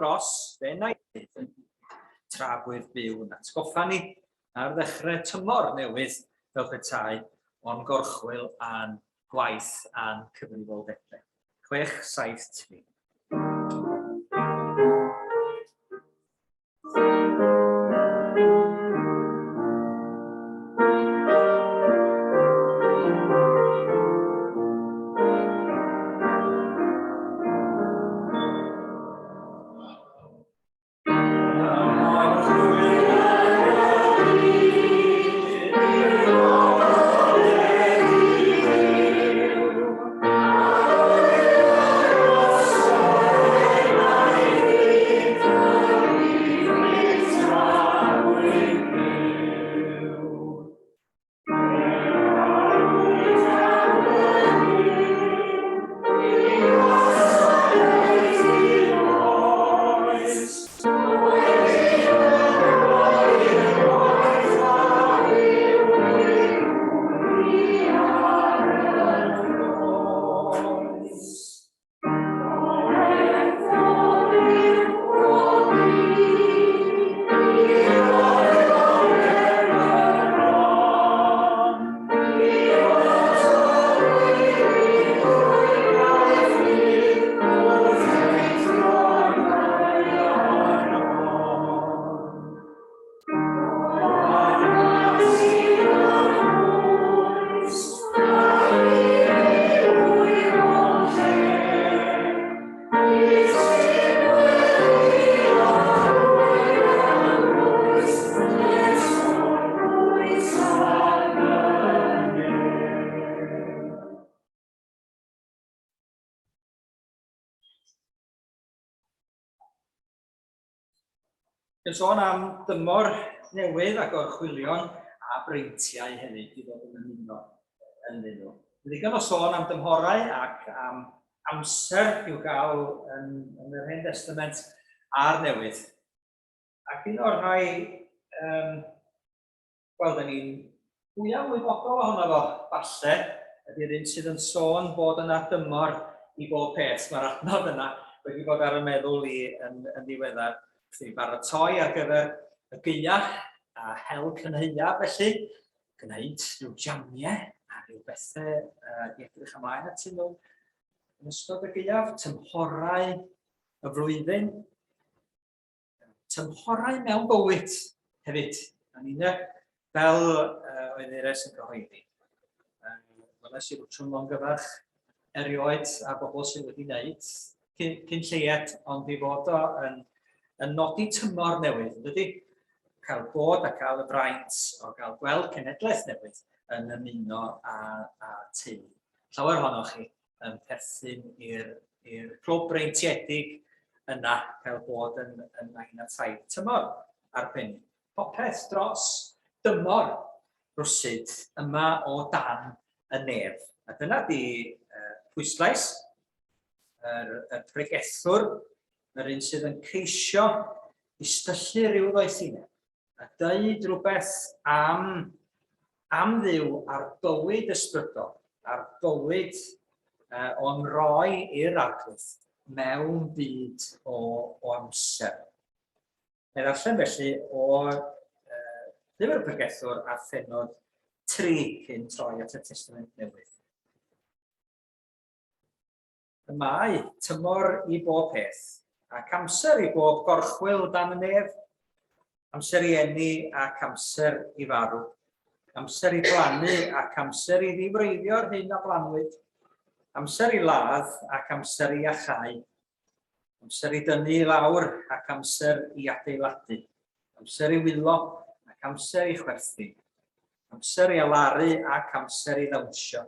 dros be na i yn tragwydd byw yn atgoffa ni ar ddechrau tymor newydd fel petai o'n gorchwil a'n gwaith a'n cyfrifoldebau. 6-7 tri. Yn sôn am dymor newydd ac orchwilion a breintiau hefyd i fod yn ymuno yn nhw. Ddigon o sôn am dymhorau ac am amser i'w gael yn yr Hen Testament a'r Newydd. Ac un o'r rhai, wel, da ni'n fwyaf ymwybodol ohono fo, falle, ydy'r un sydd yn sôn bod yna dymor i bob peth. Mae'r adnodd yna wedi bod ar y meddwl i yn ddiweddar. Felly, baratoi ar gyfer y gaeaf a hel cynheuaf, felly, gwneud rhyw jamiau a rhyw bethau i edrych ymlaen atyn nhw. Yn ystod y gaeaf, tymhorau y flwyddyn, tymhorau mewn bywyd hefyd. Yn unig fel oedd Neges yn gyhoeddi. Weles i wrthyn nhw'n gyfach erioed a bobl sydd wedi wneud cyn lleied, ond i fod o yn nodi tymor newydd, ydy? Cael bod a cael y braint o gael gweld cenedlaeth newydd yn ymuno a teulu. Llawer ohonoch chi yn perthyn i'r clwb breintiedig yna cael bod yn 9-5 tymor arbennig. Popeth dros dymor rwsyd yma o dan y nef. A dyna di pwyslais y Pregethwr, yr un sydd yn ceisio i styllu rhyw ddoethineb a dweud rhywbeth am ddiw ar bywyd ysbrydol, ar bywyd o'n roi i'r arglwydd mewn byd o amser. Neu ddarllen felly o Llyfr Pregethwr a phenod 3 cyn troi at y Testament Newydd. Y mae tymor i bob peth, ac amser i bob gorchwil dan y nef, amser i eni ac amser i farw, amser i blannu ac amser i ddifreiddio'r hyn a blanwyd, amser i ladd ac amser i achau, amser i dynnu lawr ac amser i adeiladu, amser i wylo ac amser i chwerthu, amser i alaru ac amser i ddawnsio,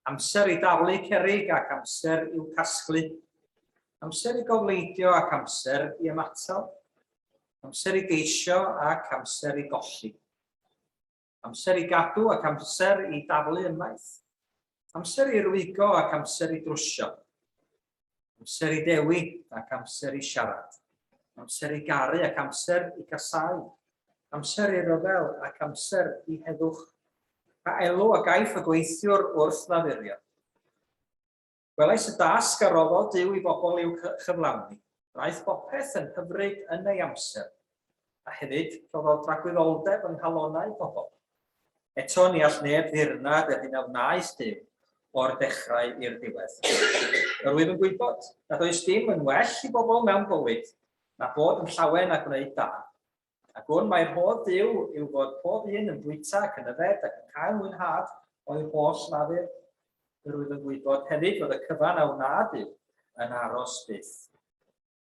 amser i daflu cerrig ac amser i'w casglu, amser i gofleidio ac amser i ymatal, amser i geisio ac amser i golli, amser i gadw ac amser i daflu ymaith, amser i rwygo ac amser i drwsio, amser i dewi ac amser i siarad, amser i garu ac amser i gasau, amser i ryfel ac amser i heddwch, a elw a gaeth y gweithiwr wrth lafurio. Gwelais y dasg a roddodd Duw i bobl i'w chyflawni, Daeth popeth yn hyfryd yn ei amser, a hefyd rhoddodd tragwyddoldeb yn calonnau pobl. Eto ni all neb ddirnad y hyn a wnaeth Duw o'r dechrau i'r diwedd. Rwyf yn gwybod nad oes dim yn well i bobl mewn bywyd na bod yn llawen a gwneud da. Ac o'n mae'r hodd Duw yw fod pob un yn bwyta ac yn yfed ac yn cael mwynhad o'i holl lafur. Rwyf yn gwybod hefyd fod y cyfan a wna Duw yn aros byth.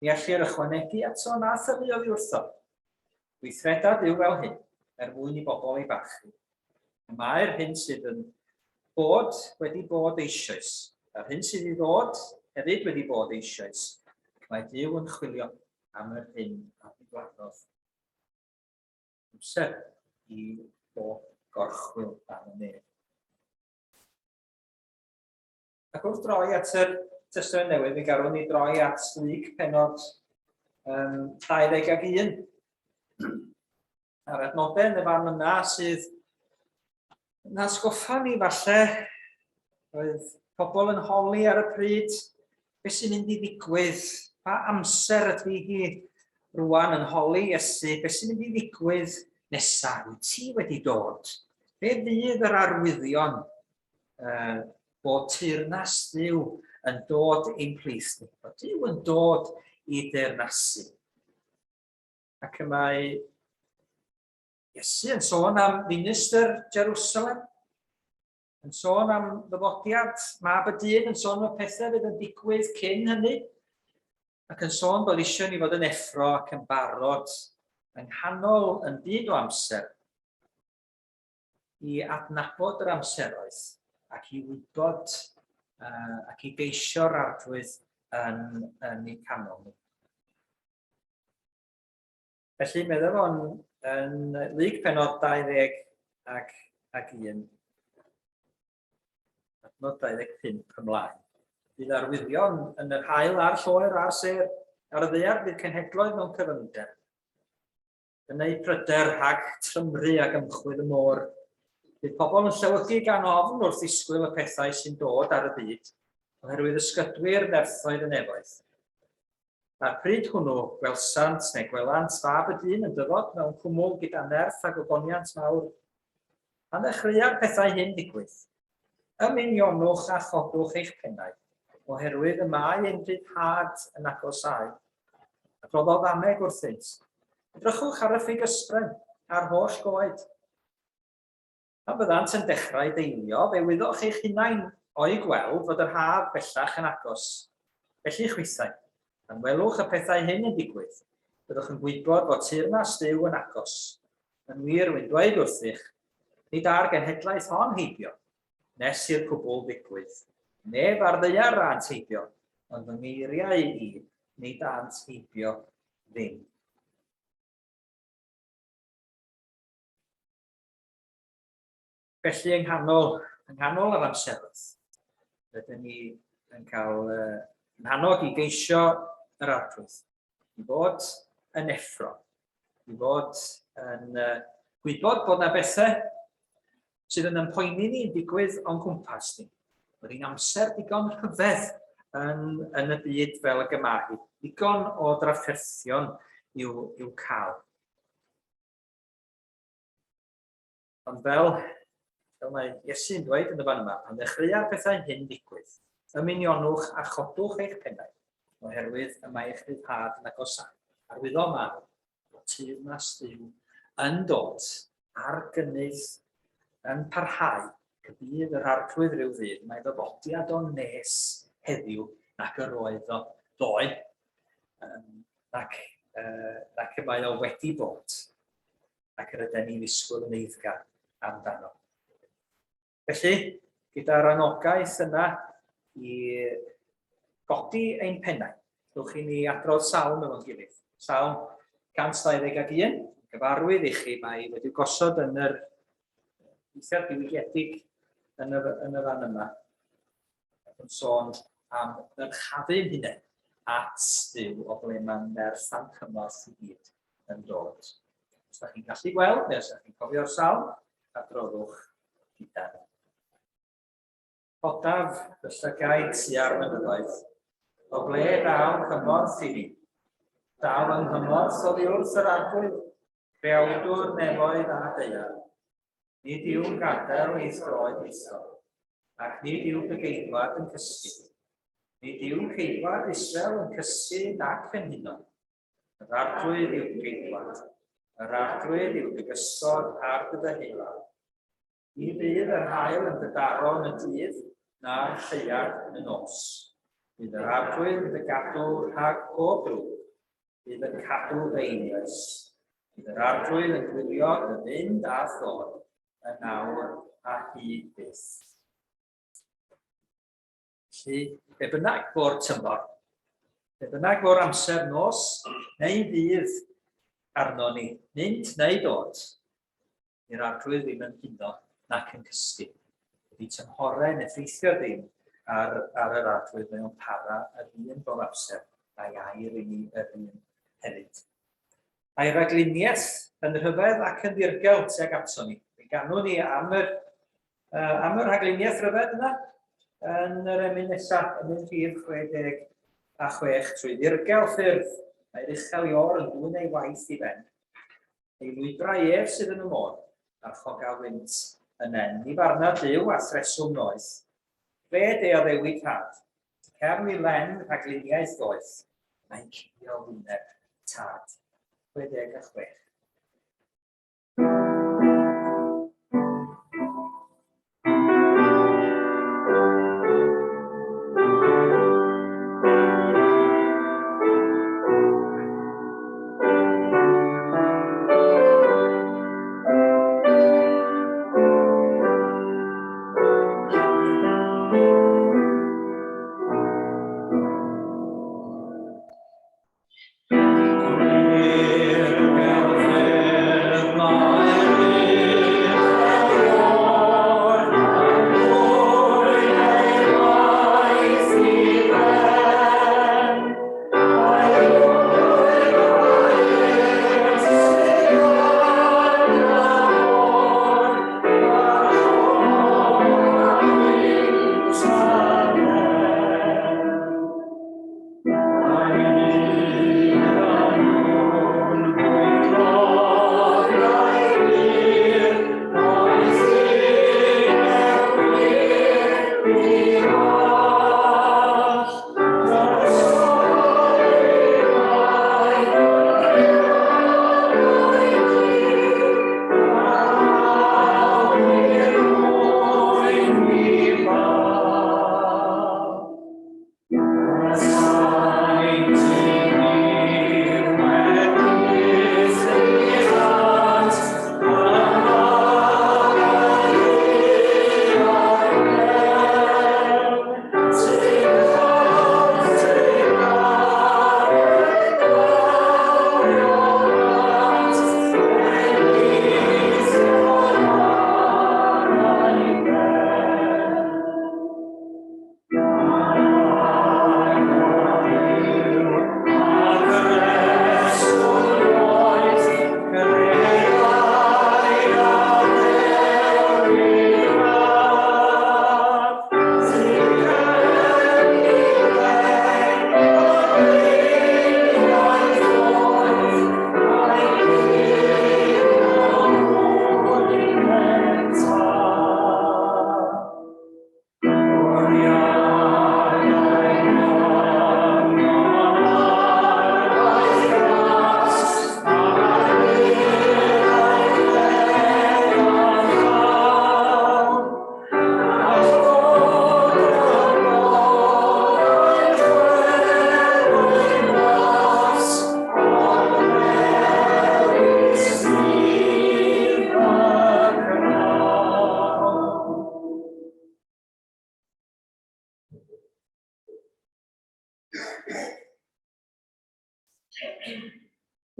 Ni allir ychwanegu ato na thyfu oddi wrtho. Gweithreda Duw fel hyn mwyn i bobl ei barchu. Mae'r hyn sydd yn bod wedi bod eisoes. A'r hyn sydd i ddod hefyd wedi bod eisoes. Mae Duw yn chwilio am yr hyn a ddigwyddodd. Amser i bob gorchwil am y neb. Ac wrth droi at yr testament newydd, mi garwn ni droi at Lug pennod 21. A'r adnodau yn y fan yna sydd yn atgoffa ni falle oedd pobl yn holi ar y pryd beth sy'n mynd i ddigwydd, pa amser ydw hi rwan yn holi Iesu, beth sy'n mynd i ddigwydd nesaf, wyt ti wedi dod? Be fydd yr arwyddion bod teyrnas Duw yn dod i'n plith ni, bod Duw yn dod i deyrnasu. Ac y mae Iesu yn sôn am minister Jerusalem, yn sôn am ddyfodiad mab y dyn, yn sôn am pethau fydd yn digwydd cyn hynny, ac yn sôn bod eisiau ni fod yn effro ac yn barod yng nghanol yn byd o amser i adnabod yr amseroedd ac i wybod ac i geisio'r ardwydd yn ei canol ni. Felly meddwl fo'n yn Lug pennod 20 ac 1, adnod 25 ymlaen. Bydd arwyddion yn yr haul a'r lloer a'r sêr, ar y ddaear bydd cenhedloedd mewn cyfyngder. Yn ei pryder rhag trymru ac ymchwil y môr. Bydd pobl yn llewygu gan ofn wrth ddisgwyl y pethau sy'n dod ar y byd, oherwydd ysgydwyr nerthoedd y nefoedd. A'r pryd hwnnw, gwelsant neu gwelant fab y dyn yn dyfod mewn cwmwl gyda nerth a gogoniant mawr. Pan ddechreua'r pethau hyn digwydd, ymunionwch a chodwch eich pennau, oherwydd y mae ein rhyddhad yn agosau. Ac roedd o ddameg wrthynt. Edrychwch ar y ffigysbren a'r holl goed. Pan byddant yn dechrau deilio, fe wyddwch eich hunain o'i gweld fod yr haf bellach yn agos. Felly chwithau, pan welwch y pethau hyn yn digwydd, byddwch yn gwybod fod teyrnas Duw yn agos. Yn wir wy'n dweud wrthych, nid ar genhedlaeth hon heibio, nes i'r cwbl ddigwydd. Neb ar ddaear rant heibio, ond fy ngeiriau i, nid ant heibio ddim. Felly yng nghanol yr amseroedd, rydyn ni yn cael annog i geisio yr ardwydd, i fod yn effro, i fod yn gwybod bod yna bethau sydd yn poeni ni yn digwydd o'n cwmpas ni. Bod hi'n amser digon rhyfedd yn y byd fel y gymaru, digon o drafferthion i'w cael. Ond fel mae Iesu'n dweud yn y fan yma, pan ddechreua'r pethau hyn digwydd, ymunionwch a chodwch eich pennau, oherwydd y mae eich rhyddhad yn agosau. Arwyddo yma, bod teyrnas Duw yn dod ar gynnydd yn parhau, cybydd yr arglwydd rhyw ddydd, mae ddyfodiad o nes heddiw nac yr oedd o ddoe, nac y mae o wedi bod, ac yr ydyn ni ddisgwyl yn eiddgar amdano. Felly, gyda'r anogaeth yna i godi ein pennau, rwch i ni adrodd sawl mewn gilydd. Sawl 121, gyfarwydd i chi, mae wedi gosod yn yr eithaf diwygiedig yn y fan yma. Yn sôn am ddyrchafu'n hunain at Duw o ble mae'n nerth am cymorth i gyd yn dod. Os da chi'n gallu gweld, neu os da chi'n cofio'r sawl, adroddwch gyda ni. Podaf y llygaid sy ar mynyddoedd, o ble daw cymorth i ni, Dal yng nghymorth oddi wrth yr arglwydd, creawdwr nefoedd a deiar. Nid yw'n gadael ei throed isod, ac nid yw bygeidwad yn cysgu. Nid yw ceidwad Israel yn cysgu nac yn huno. Yr arglwydd yw geidwad. Yr arglwydd yw bygysod ar gydaheula. Ni fydd yr hael yn dydaro yn y dydd na'r lleiad yn y nos. Bydd yr arglwydd yn gadw rhag pob drwg. Bydd yn cadw feinias. Bydd yr arglwydd yn gwylio y fynd a ddod, y nawr a hyd byth. Felly, be bynnag bo'r tymor, be bynnag bo'r amser nos, neu fydd arno ni, mynd neu dod, i'r arglwydd ddim yn huno nac yn cysgu. Ydy tymhoren effeithio ddim ar yr arglwydd mewn para yr un bob amser, a'i air i ni yr un hefyd. A'i ragluniaeth yn rhyfedd ac yn ddirgel tuag ato ni. Fe ganwn ni am y ragluniaeth rhyfedd yna yn yr emyn nesaf, yn rhif 66 trwy ddirgel ffyrdd. Mae'r uchel Ior yn dwyn ei waith i ben. Ei lwybra ef sydd yn y môr, a'r choga wynt yn en. Ni farna byw a threswm noeth. Fe deoddewyd had. Cern i len ragluniaeth doeth. Mae'n cynio wyneb tad. 66.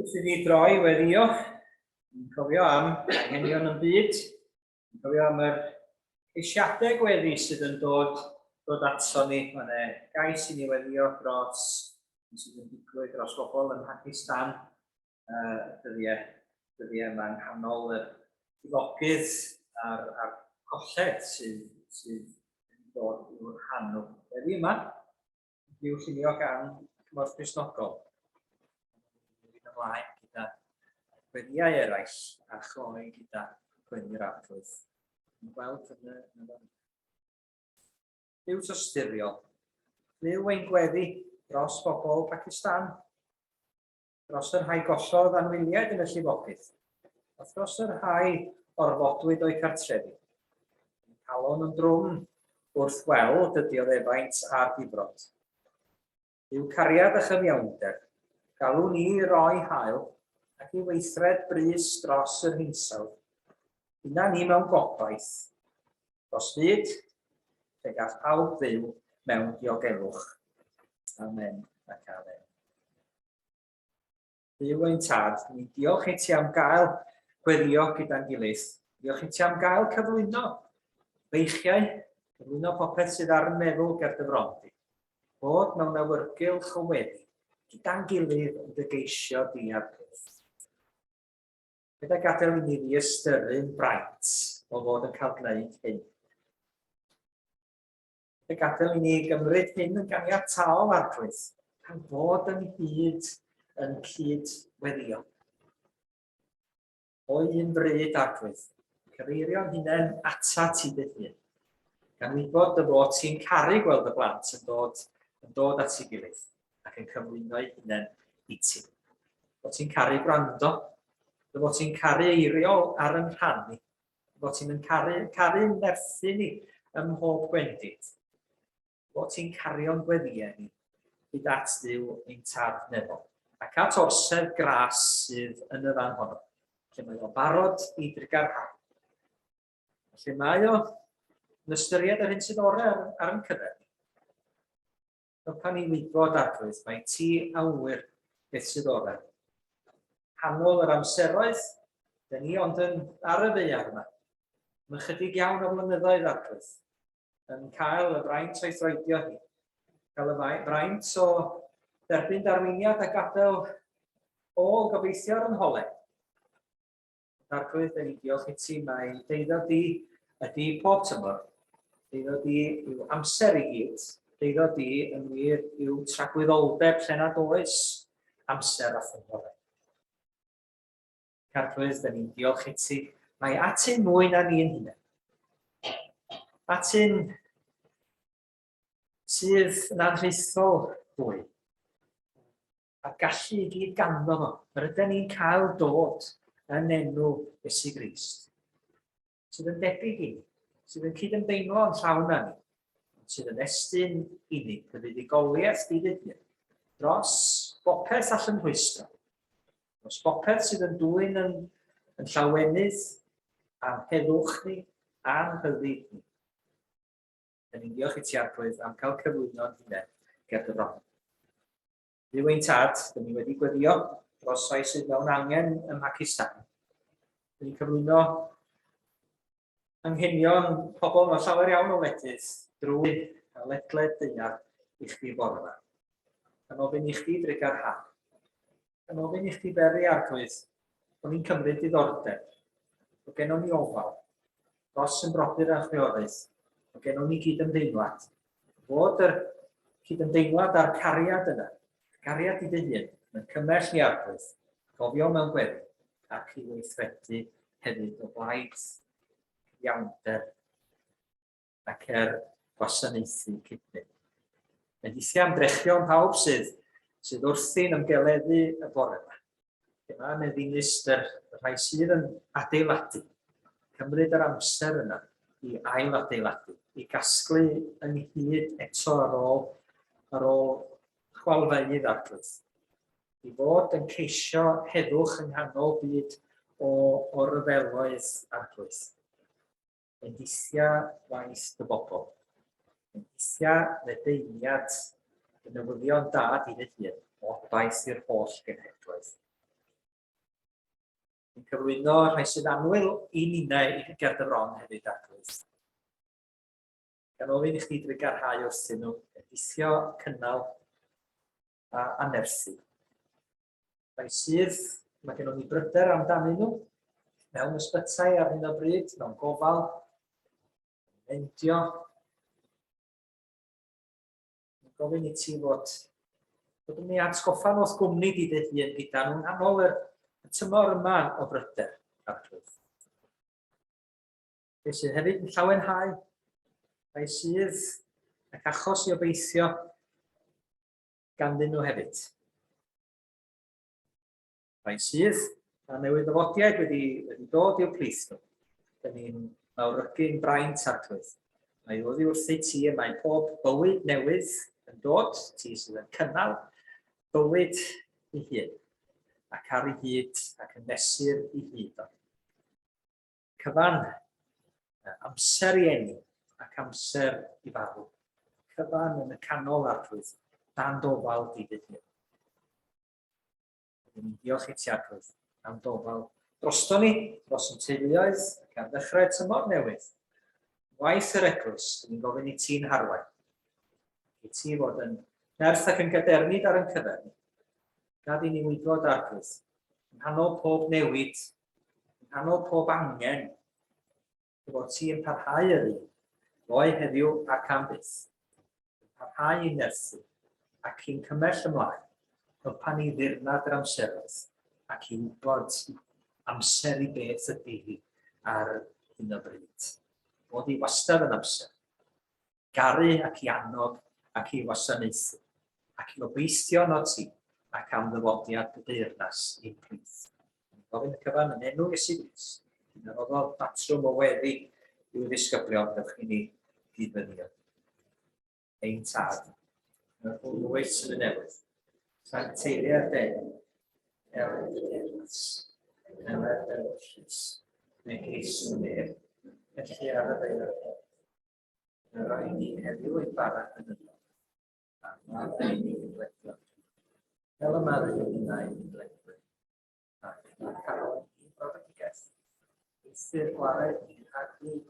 Wrth i ni droi weddio, ni'n cofio am anghenion yn byd, ni'n cofio am yr ceisiadau gweddi sydd yn dod ato ni. Mae'n gais i ni weddio dros sydd yn digwydd dros bobl yn Pakistan. Dyddiau yma'n nghanol y difogydd a'r colled sydd yn dod i'w rhan o weddi yma. I'w llunio gan Cymorth Cristnogol. ymlaen gyda gweddiau eraill a chloi gyda gweddi'r arglwydd. Yn gweld yn y Byw tosturiol. Byw ein gweddi dros bobl Pakistan, dros yr rhai gollodd anwyliad yn y llifogydd, a dros yr rhai orfodwyd o'i cartrefi. Calon yn drwm wrth weld y dioddefaint a'r difrod. Byw cariad a chyfiawnder, galw ni roi hael ac i weithred brys dros yr hinsawdd. Dyna ni mewn gobaith, dros fyd, fe gall pawb fyw mewn diogelwch. Amen ac amen. Byw ein tad, ni'n diolch i ti am gael gweddio gyda'n gilydd. Diolch i ti am gael cyflwyno feichiau, cyflwyno popeth sydd ar y meddwl ger dy frondi. Bod mewn awyrgylch o weddi, gyda'n gilydd yn dy geisio di ar peth. Gyda gadael i ni fi ystyru'n braint o fod yn cael gwneud hyn. Fe gadael i ni gymryd hyn yn ganiataol arglwydd, pan fod yn hyd yn cydweddio. O un bryd arglwydd, cyfeirio'n hunain ata ti dy hun. Gan wybod dy fod ti'n caru gweld y blant yn dod at ei gilydd ac yn cyflwyno'i hunain i ti. Bod ti'n caru gwrando, bod ti'n caru eiriol ar yn rhannu, bod ti'n caru nerthu ni ym mhob gwendid. Bod ti'n cario'n gweddiau ni hyd at Dduw ein tad nefol, ac at orsedd gras sydd yn y fan honno, lle mae o'n barod i drigarhau. Lle mae o yn ystyried yr hyn sydd orau ar yn cyfer. Pan ni'n wybod arglwydd, mae ti awyr beth sydd orau. Hanol yr amseroedd, dyn ni ond ar y ddeiar yma. Mae'n chydig iawn o flynyddoedd arglwydd. Yn cael y fraint o'i throedio hi. Cael y fraint o derbyn darwiniad a gadael ôl gobeithio ar yn hole. Arglwydd, dyn ni diolch i ti, mae deuddo di ydi pob tymor. Deuddo di yw amser i gyd. Deuddo di yn wir yw tragwyddoldeb lle nad oes amser a ffynhore. Arglwydd, dyn ni'n diolch i ti, mae atyn mwy na ni'n hunain. Atyn sydd yn anrheithol fwy. A gallu i gyd ganddo fo. Yr ydyn ni'n cael dod yn enw Iesu Grist. Sydd yn debyg i ni, sydd yn cydymdeimlo yn llawn â ni, sydd yn estyn i ni, fuddugoliaeth di-ddyddiad, dros bopeth all yn hwystro, dros bopeth sydd yn dwyn yn llawenydd am heddwch ni a'n hyddid ni. Dyn ni'n diolch i ti arglwydd am cael cyflwyno'n hunain ger dy fron. Dduw ein tad, dyn ni wedi gweddio dros rhai sydd mewn angen ym Pakistan. Dyn ni'n cyflwyno anghenion pobl mewn llawer iawn o wledydd drwy ledled deuar i chdi bore yma. Yn ofyn i chdi drigarhau. Yn ofyn i chdi beri arglwydd bod ni'n cymryd diddordeb. Bod gennym ni ofal dros yn brodyr a chwiorydd. Bod gennym ni cydymdeimlad. Bod yr cydymdeimlad a'r cariad yna, cariad i dy hun, yn cymell ni arglwydd, gofio mewn gweddi, ac i weithredu hefyd o blaid, iawnder, ac gwasanaethu cydnid. Mae'n dithio am drechion pawb sydd wrthi'n ymgeleddu y bore yma. Dyma yn ddinist yr rhai sydd yn adeiladu, cymryd yr amser yna i ail adeiladu, i gasglu yn hyd eto ar ôl chwalfeydd arglwydd. I fod yn ceisio heddwch yng nghanol byd o ryfeloedd arglwydd. Mae'n dithia waith dy bobl. Mae'n dithia ledeiniad y newyddion da di dy hun o baith i'r holl genhedloedd. Mae'n cyflwyno rhai sydd anwyl i ninnau i ger dy fron hefyd arglwydd. Gan ofyn i chdi drigarhau wrthyn nhw, dithio cynnal a nerthu. Rhai sydd, mae gennym ni bryder amdanyn nhw, mewn ysbytai ar hyn o bryd, mewn gofal, mendio. Mae'n gofyn i ti fod Byddwn ni atgoffa nos gwmni di dy hun gyda nhw'n nghanol y tymor yma o bryder arglwydd. Fe sydd hefyd yn llawenhau, rhai sydd ac achos i obeithio ganddyn nhw hefyd. Rhai sydd, a newydd ddyfodiad wedi dod i'w plith nhw. Dyna ni'n mawrygu'n braint arglwydd. Mae oddi wrthi ti y mae pob bywyd newydd yn dod, ti sydd yn cynnal bywyd ei hun, ac ar ei hyd ac yn mesur ei hyd. Cyfan amser i enni ac amser i farw. Cyfan yn y canol arglwydd, dan dofal di dy hun. Diolch i ti arglwydd am dofal drosto ni, dros yn teuluoedd ac ar ddechrau tymor newydd. Waith yr eglwys, ni'n gofyn i ti'n harwain. I ti fod yn nerth ac yn gadernid ar yn cyfer ni. Gad i ni wybod arglwydd, yn nghanol pob newid, yn nghanol pob angen, bod ti yn parhau yr un, roi heddiw ac am byth. Yn parhau i nerthu ac i'n cymell ymlaen, fel pan i ddirnad yr amseroedd ac i wybod amser i beth ydy hi ar hyn o bryd. Bod i wastad yn amser, garu ac i annog ac i wasanaethu, ac i obeithio no ti ac am ddyfodiad y deyrnas i'n plith. Gofyn y cyfan yn enw Iesu Grist, yn yr oddol batrwm o weddi i'w ddisgyblion dewch i ni gydfyddio. Ein tad, yn yr hwnnwys yn y newydd, sa'n teiliau'r den, Ewyn y deyrnas, yn yr dewchus, Neges yn neb, felly ar y ddeirad. Yn rhoi ni heddiw ei barach yn yno, a mae'r ddeud ni'n ledlo. Fel y mae'r hynny'n ledlo, ac mae'r calonnau i'n brofedigaeth. Eithir gwared i'n haglu,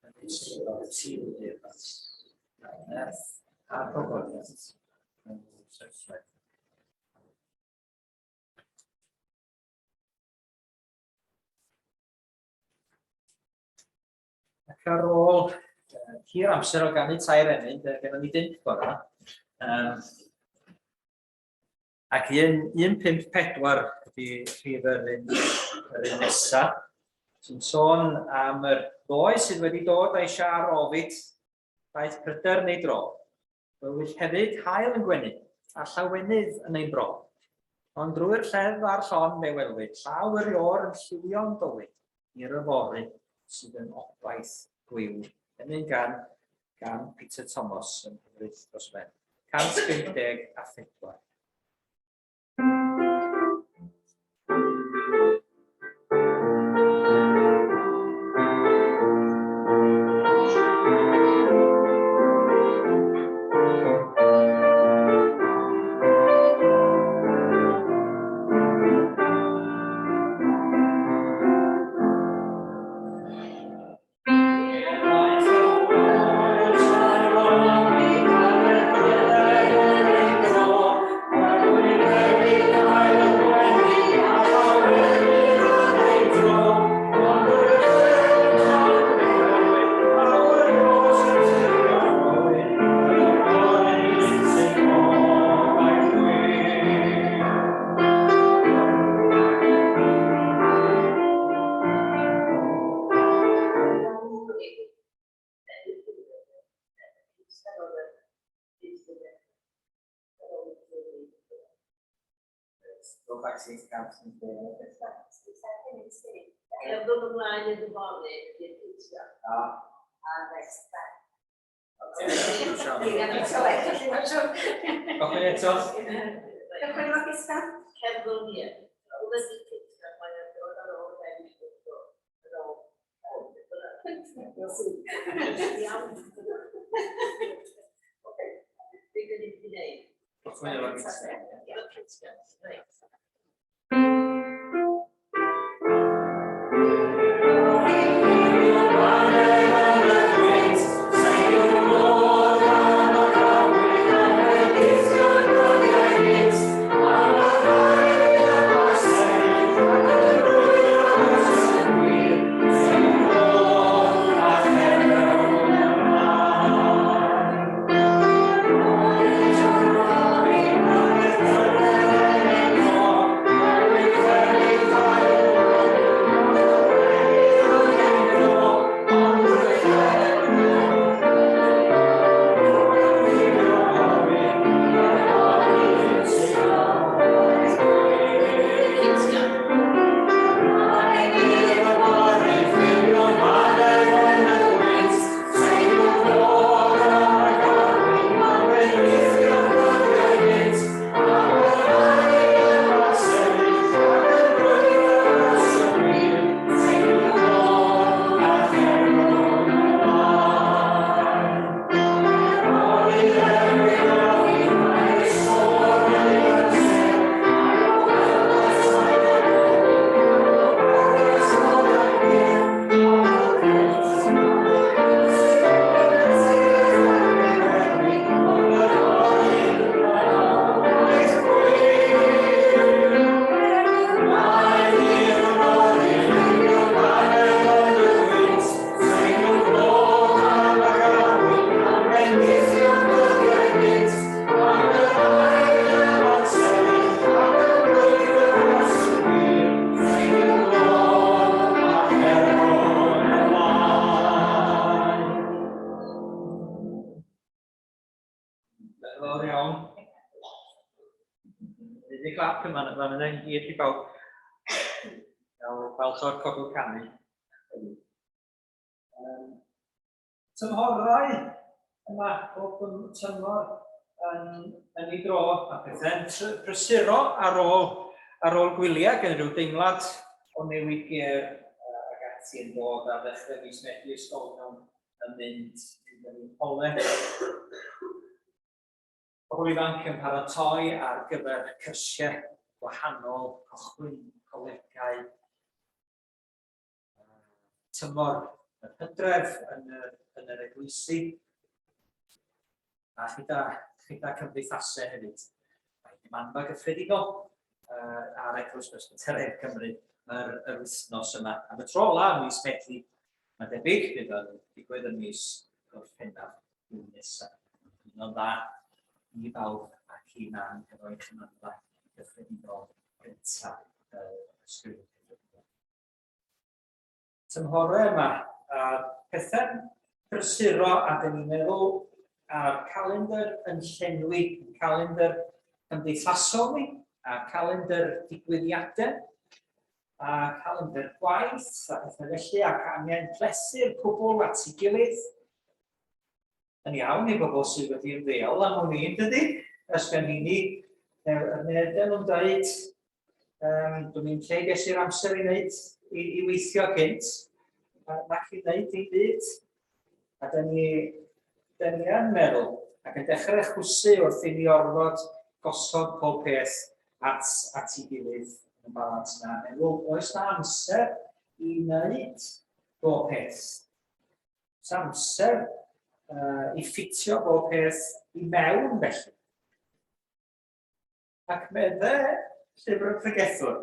yn eisiau o'r tîl deyrnas, a'n nerth a'r gogoniaeth yn Saesneg. Ac ar ôl hir amser o ganu tair enyn, gennym ni 5 bora. Ac 154 ydy rhif yr un nesaf, sy'n sôn am yr ddoi sydd wedi dod a'i siar ofid, daeth pryder neu dro. Bywyll hefyd hael yn gwenu, a llawenydd yn ein bro. Ond drwy'r lleddf a'r llon fe welwyd, llaw yr ior yn lliwio'n bywyd i'r yfory sydd yn obaith gwyw. Hynny'n gan Peter Thomas yn hyfryd dros ben. 154. Dod ymlaen i'r dyfoddi, i'r pwysio. A nesaf. Cochyn eto. Cychwyn o'r gysgaf? Cefn ni. Wnes i pwysio, mae'n dod ar ôl fe'n pwysio. Ar ôl. Iawn. Dwi'n gwneud i wneud. Cochyn o'r gysgaf. Reit. clap yma i gyd i bawb. Fel o'r cogl canu. Tymhorau yma o tymor yn ei dro a pethau'n prysuro ar ôl gwyliau gan rhyw deimlad o newid ger ag ati yn dod a ddechrau mis Medi ysgolion yn mynd yn ole. Pobl ifanc yn paratoi ar gyfer cyrsiau gwahanol, cychwyn, colegau, tymor y Hydref yn yr eglwysi, a chyda cymdeithasau hefyd. Mae'n manfa gyffredinol ar Eglwys Presbyteraidd Cymru yr wythnos yma. Am y tro ola mis Medi, mae'n debyg bydd yn digwydd yn mis Gorffennaf nesaf. Yn dda i bawb ac i na'n cyfoeth yn manfa gyffredinol gyntaf ysgrifennu. Tymhorau yma, pethau'n prysuro a dyn ni'n meddwl a'r calendar yn llenwi, calendar cymdeithasol ni, a calendar digwyddiadau, a calendar gwaith, a pethau felly, ac angen plesu'r cwbl at ei gilydd. Yn iawn i bobl sydd wedi ymddeol am hwn i'n dydy, ys gan ni, yr nedyn nhw'n dweud, dwi'n mynd lle ges i'r amser i wneud, i weithio cynt, nac i wneud i byd, a dyn ni yn meddwl, ac yn dechrau chwsu wrth i ni orfod gosod pob peth at ei gilydd yn balans na. Meddwl, oes na amser i wneud pob peth. Oes amser i ffitio pob peth i mewn felly. Ac meddwl llyfr y Pregethwr,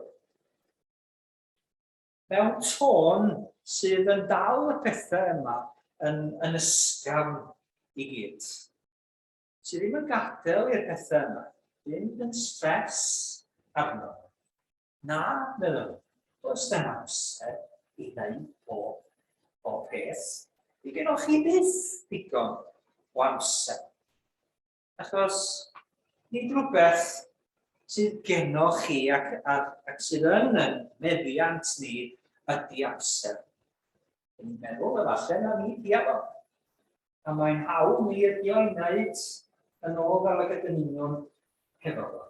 mewn tôn sydd yn dal y pethau yma yn ysgafn i gyd. Sydd ddim yn gadael i'r pethau yma, ddim yn stres arno. Na, meddwl, does dim amser i wneud pob peth. I gennych chi byth digon o amser. Achos nid rhywbeth sydd gennych chi ac sydd yn meddiant ni ydy amser. Dwi'n meddwl efallai na ni diafod. A mae'n hawl ni ydy o'i wneud yn ôl fel y gydyn nhw'n hefo fo.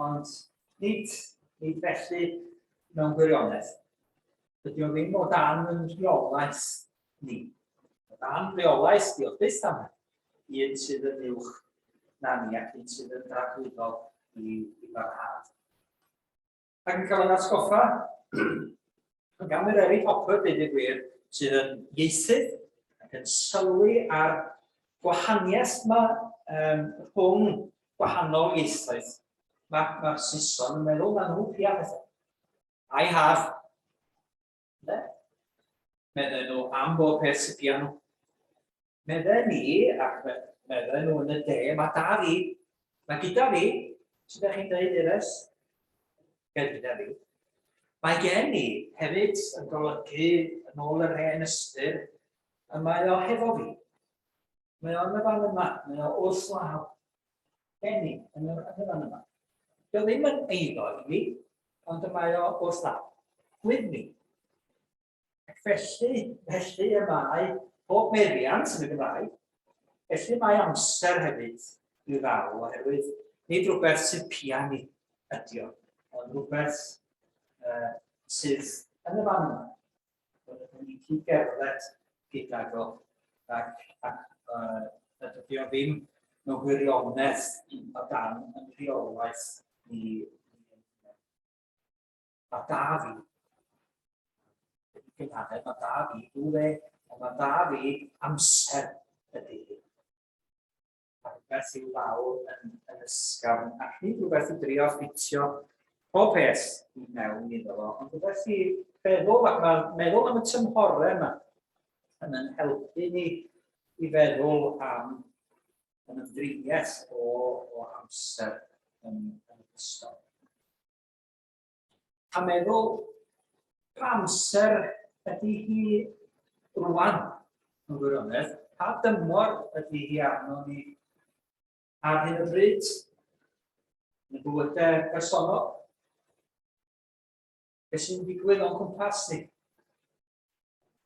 Ond nid felly mewn gwirionedd. Dydy o ddim o dan yn rheolaeth ni. O dan rheolaeth diolch byth am un sydd yn uwch na ni ac un sydd yn dragwyddol i barhad. Ac yn cael yn atgoffa, yn gael yr eri hopper dweud y gwir sydd yn ieithydd ac yn sylwi ar gwahaniaeth yma rhwng gwahanol ieithoedd. Mae'r Saeson yn meddwl na nhw pia pethau. I have. Meddwl nhw am bob peth sydd pia nhw. Meddwl ni, ac meddwl nhw yn y de, mae da fi, mae gyda fi, sydd ydych chi'n dweud Eres? Gyda fi. Mae gen i hefyd yn golygu yn ôl yr hen ystyr, a mae o hefo fi. Mae o'n y fan yma, mae o wrth law. Gen i yn y fan yma. Dio ddim yn eiddo i fi, ond mae o wrth law. With me. Ac felly y mae pob meddiant yn y Gymraeg, felly mae amser hefyd i'w ddal oherwydd nid rhywbeth sydd pia ni ydi o, ond rhywbeth sydd yn y fan yma. Byddwn ni'n cyd-gerdded gyda go ac dydy o ddim mewn gwirionedd o dan yn rheolaeth ni. Mae da fi. Mae da fi dŵle, ond mae da fi amser ydy. Rhywbeth i'w lawr yn ysgafn, ac nid rhywbeth i drio ffitio pob peth i mewn iddo fo, ond rhywbeth i feddwl, ac mae'n meddwl am y tymhorau yma, yn helpu ni i feddwl am yn ymdriniaeth o amser yn ystod. A meddwl, pa amser ydy hi rwan yn gwirionedd, pa dymor ydy hi arno ni ar hyn o bryd. yn y bywydau personol. Beth sy'n digwydd o'n cwmpas ni?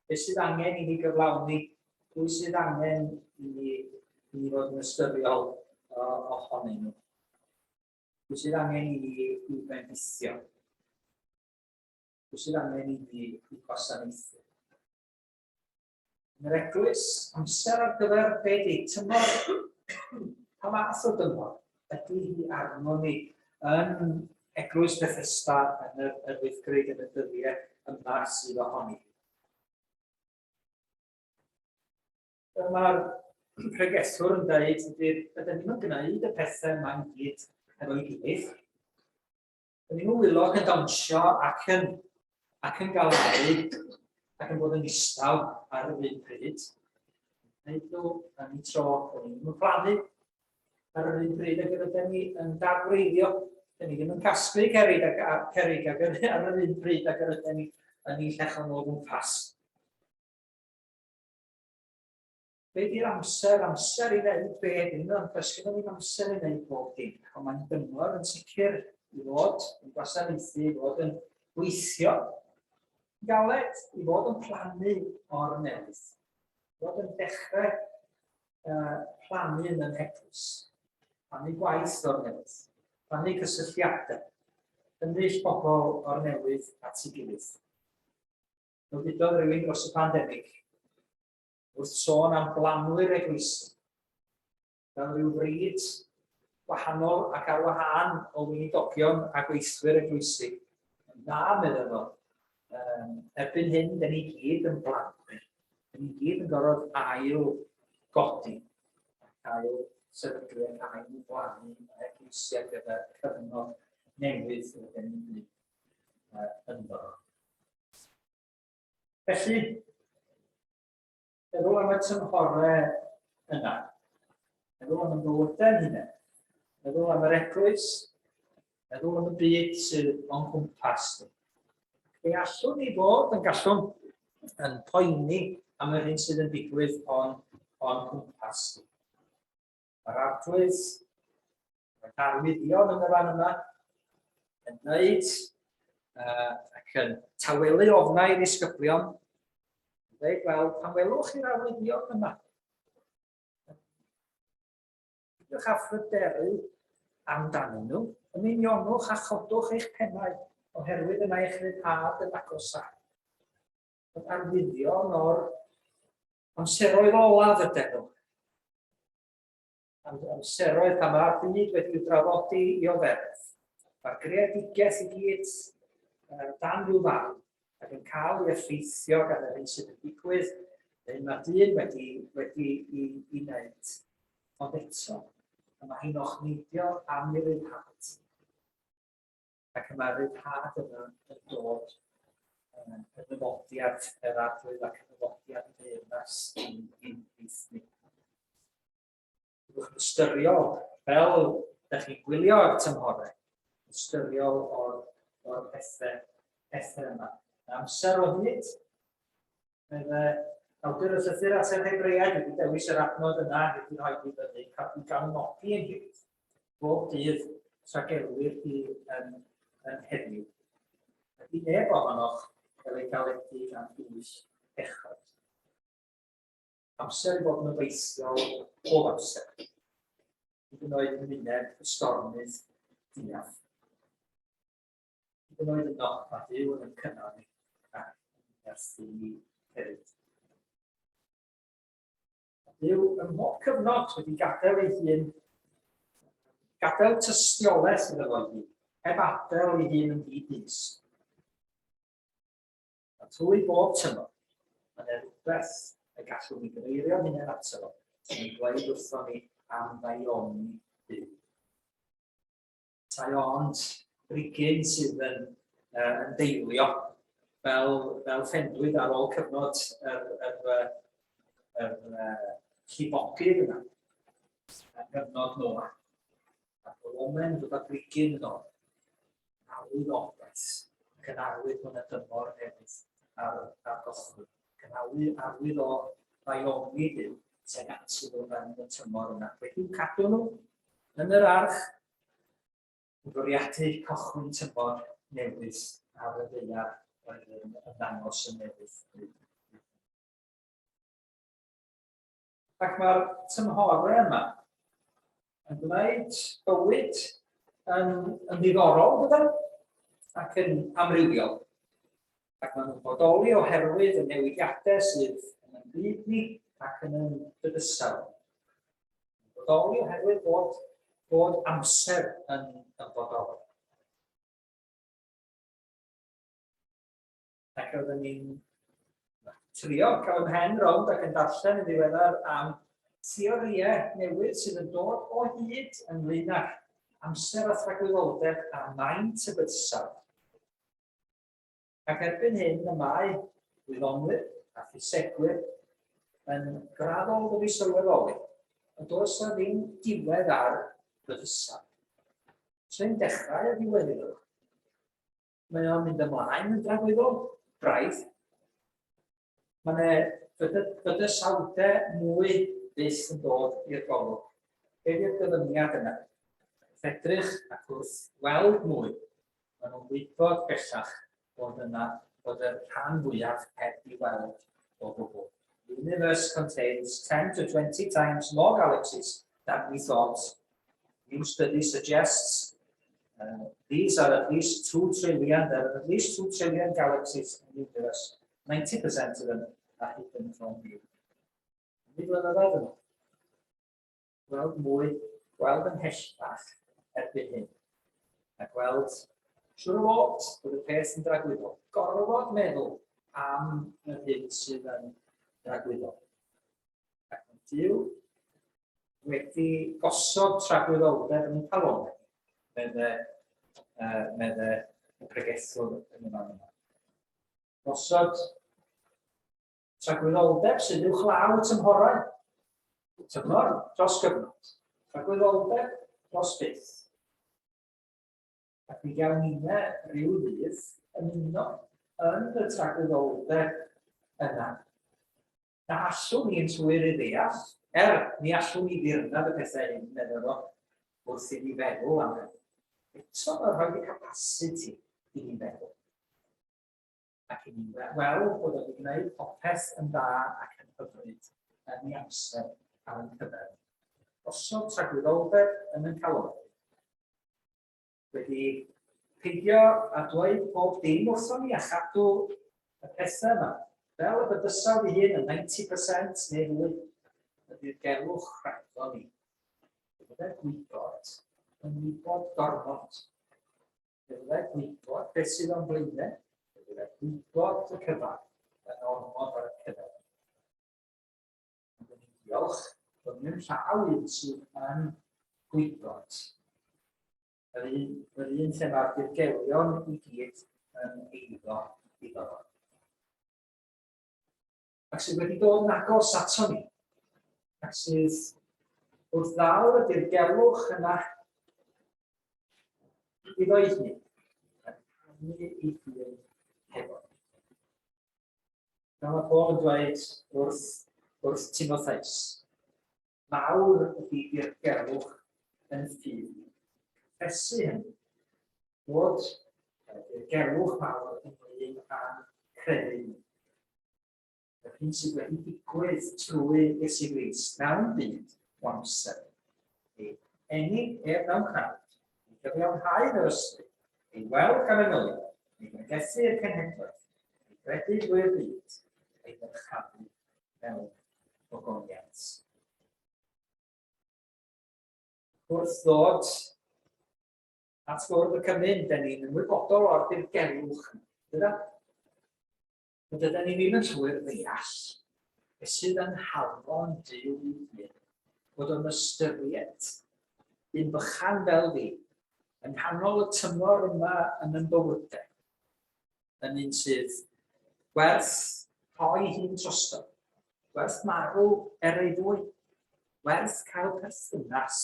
Beth sydd angen i ni gyflawni? Pwy sydd angen i ni fod yn ystyriol ohonyn nhw? Pwy sydd angen i ni i'w bendithio? Pwy sydd angen i ni i'w gwasanaethu? Yn yr eglwys, amser ar gyfer be di tymor, pa math o dymor ydy hi arno ni yn eglwys Bethesda yn y Wyddgrug yn y dyddiau yma sydd ohoni. Mae'r Pregethwr yn dweud, ydym nhw'n gwneud y pethau yma'n gyd efo'i gilydd. Ydym nhw'n wylog yn dawnsio ac yn galau ac yn bod yn istaw ar y un pryd. Wneud nhw yn ei tro, ydym nhw'n plannu ar yr un pryd ac ydym ni yn dadwreiddio. Ydym ni ddim yn casglu cerig ac ar yr un pryd ac ydym ni yn ei llechan o gwmpas. Be di'r amser i wneud be ydym nhw'n cysgu nhw'n amser i wneud bob dim. Ond mae'n dymor yn sicr i fod yn gwasanaethu, i fod yn gweithio, galed i fod yn plannu o'r newydd. Fod yn dechrau plannu yn yr eglwys. Plannu gwaith o'r newydd. Plannu cysylltiadau. Ymwneud pobl o'r newydd at ei gilydd. Nhw ddudodd rhywun dros y pandemig. Wrth sôn am blanwyr eglwysi. Fel rhyw fryd wahanol ac ar wahân o weinidogion a gweithwyr eglwysi. Yn dda meddwl nhw. Erbyn hyn, da ni gyd yn blanwyr. Da ni gyd yn gorfod ail godi. Ail sefydlu ac ail blannu eglwysi ar gyfer cyfnod newydd ydym ni'n ynddo. Felly, meddwl am y tymhorau yna. Meddwl am y bywydau hynny. Meddwl am yr eglwys. Meddwl am y byd sydd o'n cwmpas ni. Fe allwn ni fod yn gallwn yn poeni am yr hyn sydd yn digwydd o'n cwmpas ni. Mae'r arglwydd, mae'r arwyddion yn y fan yma, yn gwneud ac yn tawelu ofnau i'r disgyblion. Dweud, wel, pan welwch chi'r arwyddion yma, ydych a phryderu amdanyn nhw, ymunionwch a chodwch eich pennau oherwydd yna eich rhyddhad yn agosach. Oedd arwyddion o'r amseroedd olaf ydyn nhw. Amseroedd pan mae'r byd wedi'i drafodi i oferedd. Mae'r greadigaeth i gyd dan rhyw fan ac yn cael ei effeithio gan yr hyn sydd yn digwydd, neu mae dyn wedi i wneud. Ond eto, mae hi'n ochneidio am ei ryddhad. Ac mae'r ryddhad yna yn dod yn ymwodiad yr arglwydd ac yn ymwodiad y deyrnas i'n gweithni. Dwi'n ystyriol fel ydych chi'n gwylio ar tymhorau, ystyriol o'r pethau yma. Amser o hyd, awdur y llythyr at yr Hebreaid wedi dewis yr adnod yna wedi rhoi i fyny, i galonnau yn hyd. Bob dydd tragelwyr yn heddiw. Ydy neb ohonoch fel ei galedu gan dwys echod. Amser i fod yn obeithiol o amser. Hyd yn oed yn myned y stormydd diaf. Hyd yn oed yno, mae Duw yn cynnal ni ac yn erthu ni hefyd. Duw ym mhob cyfnod wedi gadael ei hun, gadael tystiolaeth iddo fo hi, heb adael ei hun yn ddi-dys. A trwy bob tymor, mae'n rhywbeth y gallwn ni gyfeirio hynny'n ato fo, sy'n dweud wrtho ni am Daioni Duw. Taiont, brigyn sydd yn deilio fel ffendwyd ar ôl cyfnod yr llifogydd yna, yn gyfnod Noa. Ac o omen dod â brigyn yno, arwydd obaith, ac yn arwydd hwn y dymor newydd ar gochwyd. Arwydd o Daioni Duw, sy'n ati ddod yn y tymor yna. Wedi'w cadw nhw yn yr arch, bwriadu cychwyn tymor newydd ar y ddaear oedd yn ddangos y newydd. Ac mae'r tymhorau yma yn gwneud bywyd yn ddiddorol gyda ac yn amrywiol. Ac maen nhw'n bodoli oherwydd y newidiadau sydd yn ein byd ni ac yn ein bydysawd. Bodoli oherwydd bod amser yn bodoli. Ac oeddwn ni'n trio cael ymhen rownd ac yn darllen yn ddiweddar am theoriau newydd sydd yn dod o hyd ynglyn â amser a tragwyddoldeb a maint y bydysawd. Ac erbyn hyn y mae wyddonwyr a physegwyr yn graddol wedi sylweddoli, ond does yna ddim diwedd ar bydysawd. Sy'n dechrau y diweddidwch. Mae o'n mynd ymlaen yn dragwyddol braidd. Mae bydysawdau mwy byth yn dod i'r golwg. Beth yw'r dyfyniad yna? Edrych ac wrth weld mwy. Maen nhw'n gwybod bellach bod y rhan fwyaf heb i weld o gwbl. The universe contains 10 to 20 times more galaxies than we thought. New study suggests these are at least 2 trillion. There are at least 2 trillion galaxies in the universe. 90% of them are hidden from view. Nid flynyddoedd yno. Gweld mwy, gweld yn hellach erbyn hyn. A gweld siwr o fod bod y peth yn dragwyddol. Gorfod meddwl am y hyn sydd yn dragwyddol. Ac mae Duw wedi gosod tragwyddoldeb yn calonnau. Medde Pregethwr yn y man yma. Gosod tragwyddoldeb sydd uwchlaw tymhorau. Tymor dros gyfnod. Tragwyddoldeb dros byth. Ac mi gawn ni'na rhyw ddydd yn uno yn y tragwyddoldeb yna. Na allwn ni'n llwyr i ddeall, ni allwn ni ddirnad y pethau hyn meddwl wrth i ni feddwl am hynny. Eto mae'n rhoi capacity i ni feddwl. Ac i ni weld bod wedi gwneud popeth yn dda ac yn hyfryd yn ei amser ar yn cyfer. Osod tragwyddoldeb yn ein calonnau. Wedi peidio a dweud bob dim wrthon ni a chadw y pethau yma. Fel y bydysawd ei hun yn 90% neu fwy, ydy'r gelwch rhagddo ni. Byddai'n gwybod, yn wybod gormod. Byddai'n gwybod beth sydd o'n blaenau. Byddai'n gwybod y cyfan, yn ormod ar y cyfan. Diolch, bod ni'n llaw un sydd yn gwybod. Yr un lle mae'r dirgelion i gyd yn eiddo iddo. Ac sydd wedi dod yn agos ato ni. Ac sydd wrth ddal y dirgelwch yna iddo i ni. Ac ni i ddyn hefo. Fel mae Paul yn dweud wrth Timotheus. Mawr ydy dirgelwch yn ffydd. Fesu hyn bod dirgelwch mawr yn ddyn am credu ni. Y hyn sydd wedi digwydd trwy Iesu Grist mewn byd o amser. Ei enni mewn crawd, ei gyfiawnhau yr ysbryd, ei weld gan y nylion, ei gygethu'r cenhedlaeth, ei gredu drwy'r byd, ei ddyrchafu mewn ogoniaeth. Wrth ddod at gwrdd y cymyn, da ni'n ymwybodol o'r dirgelwch. Dydyn ni ddim yn llwyr ddeall beth sydd yn halfon Duw i ddyn, bod o'n ystyried un bychan fel fi, yn nghanol y tymor yma yn ein bywydau, yn un sydd werth rhoi hi'n drosto, werth marw ei fwy, werth cael perthynas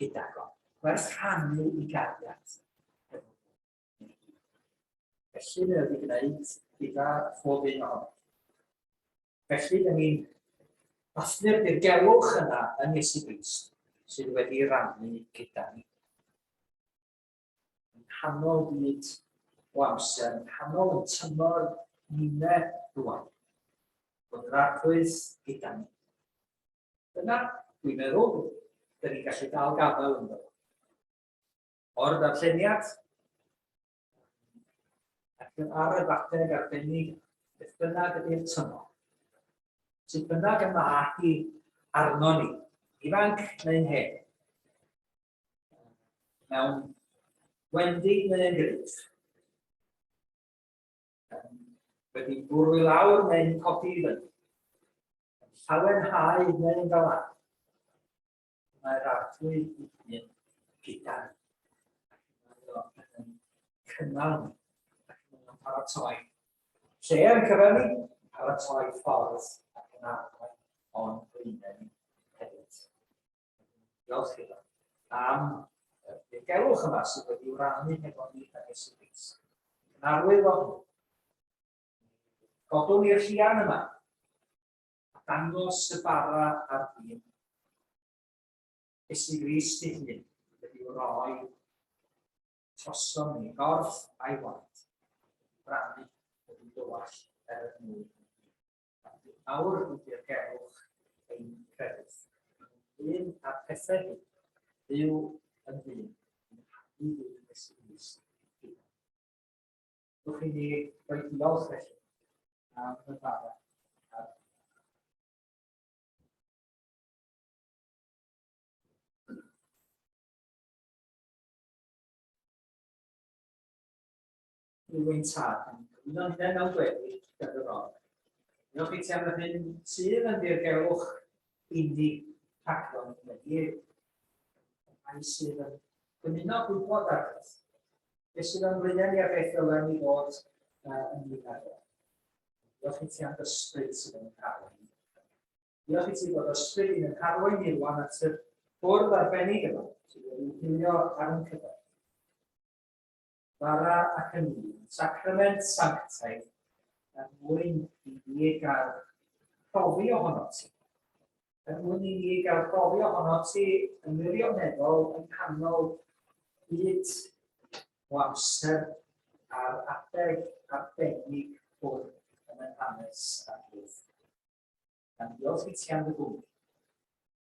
gydag o, werth rhannu i gariad. Felly ni wedi gwneud gyda phob un ohono. Felly, da ni'n dathlu'r dirgelwch yna yn Iesu Grist sydd wedi rannu gyda ni. nghanol byd o amser, yn nghanol yn tymor ninau rwan, bod yr arglwydd gyda ni. Dyna, dwi'n meddwl, dyn ni'n gallu dal gafel ynddo. O'r ddarlleniad, ac ar y ddadeg arbennig, beth bynnag ydy'r tymor. Sut bynnag yn magu arno ni, ifanc neu'n hen. Mewn wendig neu'n gryf. Wedi bwrw i lawr neu'n codi i fyny. Llawenhau neu'n galan. Mae'r arglwydd i hun gyda ni. Mae'n cynnal ni. Mae'n paratoi. Lle yn cyfynnu, paratoi ffordd ac yn arwain o'n blaenau ni hefyd. Diolch iddo am y gelwch yma sydd wedi wrannu efo ni ag esbys. Yn arwydd o hwn. Godwn i'r llian yma. A dangos y bara ar dyn. Ysdi Grist i hun wedi rhoi troson ni gorff a'i waith. Rannu wedi dywall y mwy. Awr wedi'r gelwch ein crefydd. Un a'r pethau hyn, byw yn ddyn, yn hanu fyw yn Ysdi Grist. Dwi'n chi ni roi diolch felly am y bara. Rwy'n tad, yn gyfnod hynny mewn gweddi gyda'r rog. Diolch i ti am y hyn sydd yn ddirgelwch inni rhaglen wedi ai sydd yn dymuno gwybod ar beth. Beth sydd yn flaenau ni ar beth ddylen ni fod yn wyddgrug. Diolch i ti am ysbryd sydd yn carwyn. Diolch i ti bod ysbryd yn carwyn ni rwan at y bwrdd arbennig yma sydd wedi'i wylio ar ein cyfer. Bara ac yn un, sacrament sanctaidd, er mwyn i ni gael profi ohono ti. Er mwyn i ni gael profi ohono ti yn wirioneddol yn canol byd o amser a'r adeg arbennig hwn yn y hanes a'r byd. Gan diolch i ti am dy gwmni.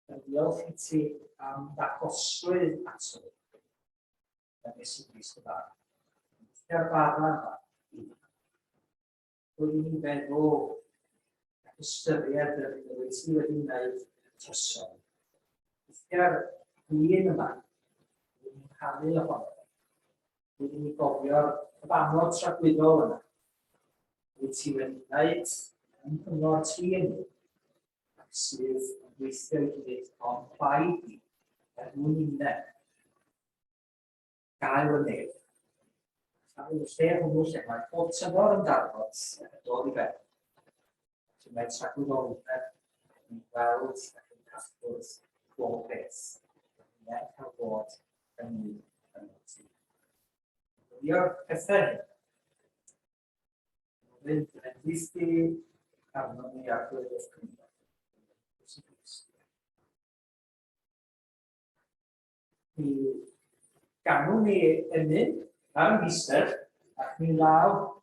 Gan diolch i ti am ddangosrwydd ato. Gan Iesu Grist y Fawr. Ar bara yma. Rwy'n ni'n feddwl ac ystyried yr wyt ti wedi wneud tryson. Ar gwyn yma, rwy'n ni'n canu ohono. Rwy'n ni'n gofio'r cyfamod tragwyddol yna. Rwyt ti wedi wneud yn cyngor ti yn ni. Ac sydd yn gweithio i gyd o'n plaid ni. Er mwyn unau. Gael y nef. A yw'r lle hwnnw lle mae pob tymor yn darfod yn dod i fewn. Felly mae tragwyddoldeb yn weld ac yn casglwyd bob beth. Mae'n cael bod yn ni yn ti. Dio'r pethau hyn. Fynd yn ddisti arno ni ar gweddill Cymru. Ganwn ni ymyn ar y mister, ac mi law,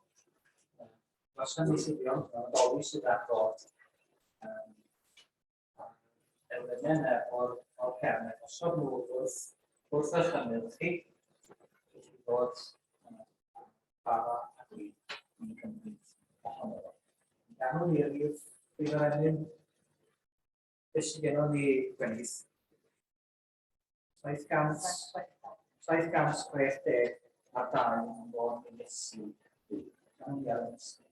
os yna ni syddion, doli sydd ar dod elfennau o'r cernau, osod nhw wrth eich hymyl chi, felly bod bara a dwi yn cymryd ohono fo. Ganwn ni rif, bydd yr enyn, beth sydd gennym ni Glenys, 760 a dau yn bod yn Iesu. Gan i ar ysgu.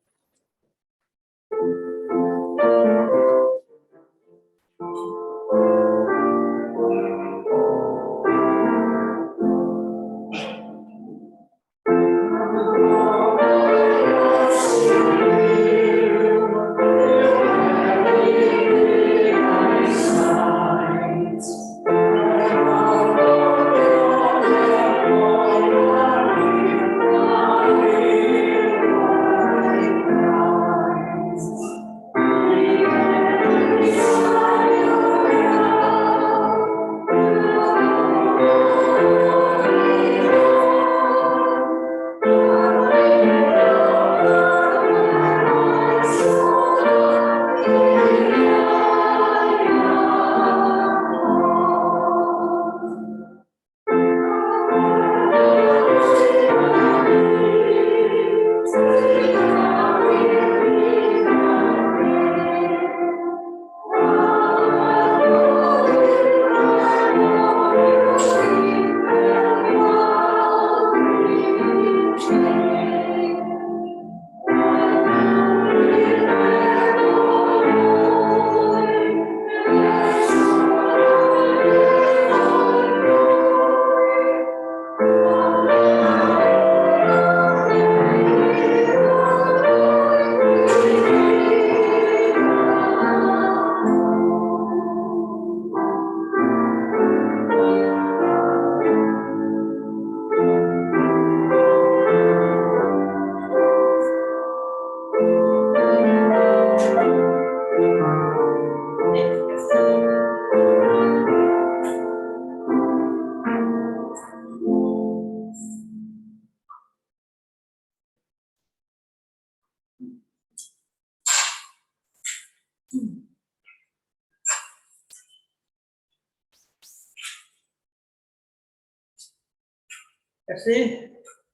Felly,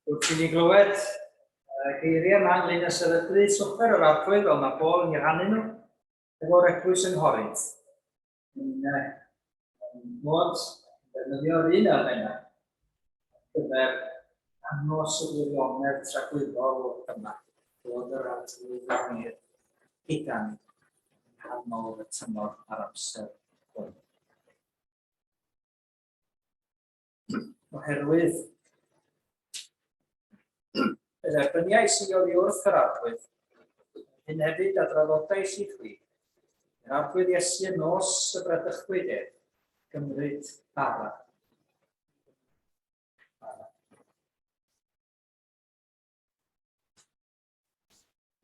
wrth i ni glywed geiriau yma ynglyn â sefydlu swper yr arglwydd fel mae Paul yn ei rhannu nhw efo'r eglwys yng Nghorynt. Yn modd defnyddio'r un elfen gyfer angos y gwirionedd tragwyddol yma bod yr arglwydd yn i'r ugain nghanol y tymor ar amser hwn. Oherwydd y dderbyniau sydd oddi wrth yr arglwydd, hyn hefyd a drafodaeth i chwi, yr arglwydd Iesu yn nos y Pregethwr gymryd bara.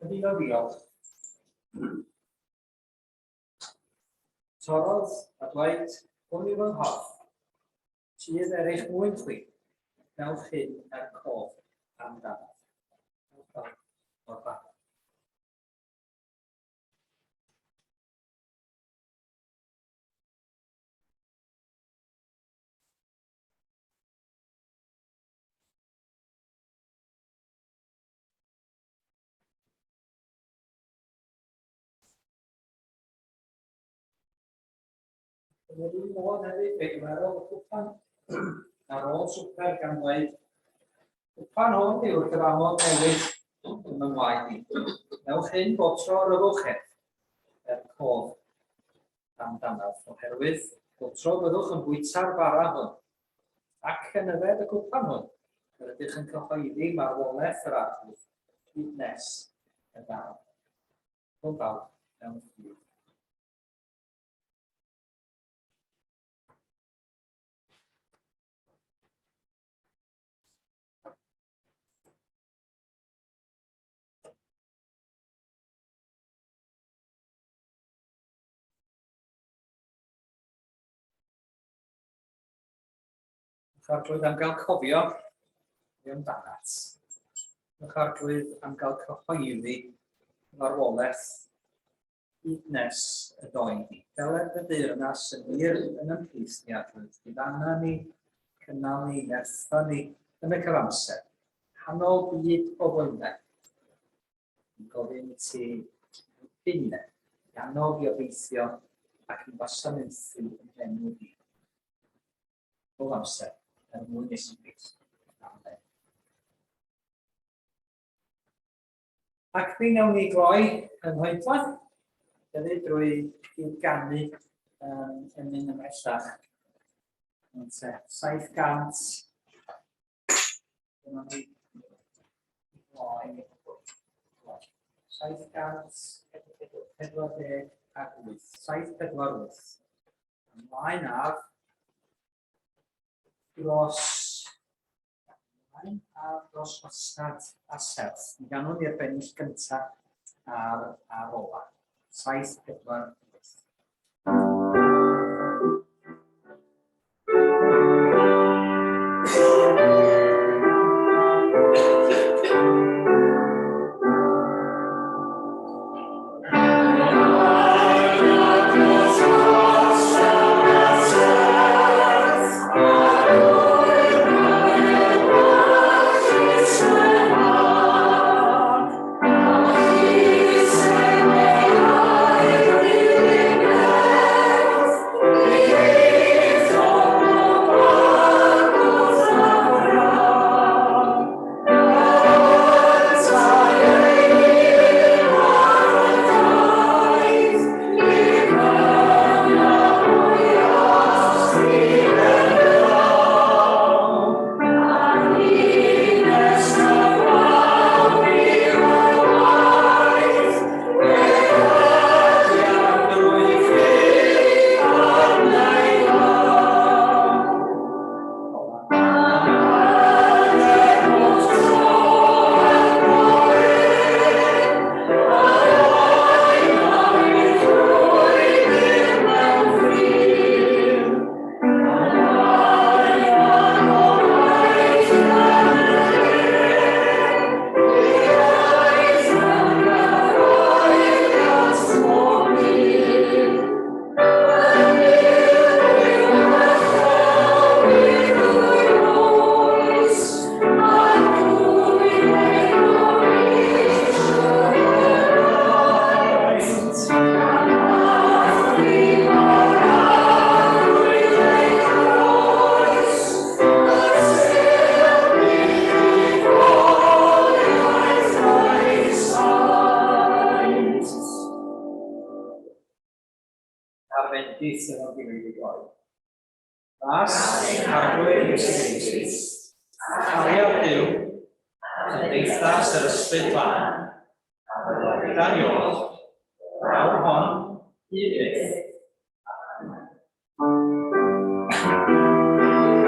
Yn un o ddiolch. Torodd a dweud hwn i fy mhob, sydd er eich mwyn chwi, nawch hyn er cof amdano. O'r bara. Yn yr un modd hefyd, fe gymerodd y cwpan ar ôl swper gan dweud, cwpan hwn yw'r gyfamod newydd yn ymlaen ni. Newch hyn bod tro ryddwch er cof amdanaf, oherwydd bod tro byddwch yn bwyta'r bara hwn. Ac yn yfed y cwpan hwn, yr ydych yn cyhoeddi marwolaeth yr arglwydd, hyd nes y dal. Hwn fawr mewn ffydd. Ych arglwydd am gael cofio i amdanat. Ych arglwydd am gael cyhoeddi marwolaeth hyd nes y Daioni. Fel y deyrnas yn wir yn ymhlith ni arglwydd, bydd anna ni, cynnal ni, nertho ni yn y cyfamser. Hanol byd o fwynau. Yn gofyn i ti hynne, i annog i obeithio ac yn gwasanaethu yn enw ni. O amser. Er mwyn Iesu Grist. Amen. Ac mi wnawn ni gloi yn hoedlan, hefyd drwy ganu yn mynd ymhellach. 700. Dyma ni gloi. 748. 748. Ymlaen ar dros wastad a serth. Ni ganwn ni'r bennill gyntaf ar ola. 748. bendith efo bywydau. As arglwydd Iesus, cariad Duw, cymdeithas yr ysbryd fan, a Diolch, awr hon, i byth.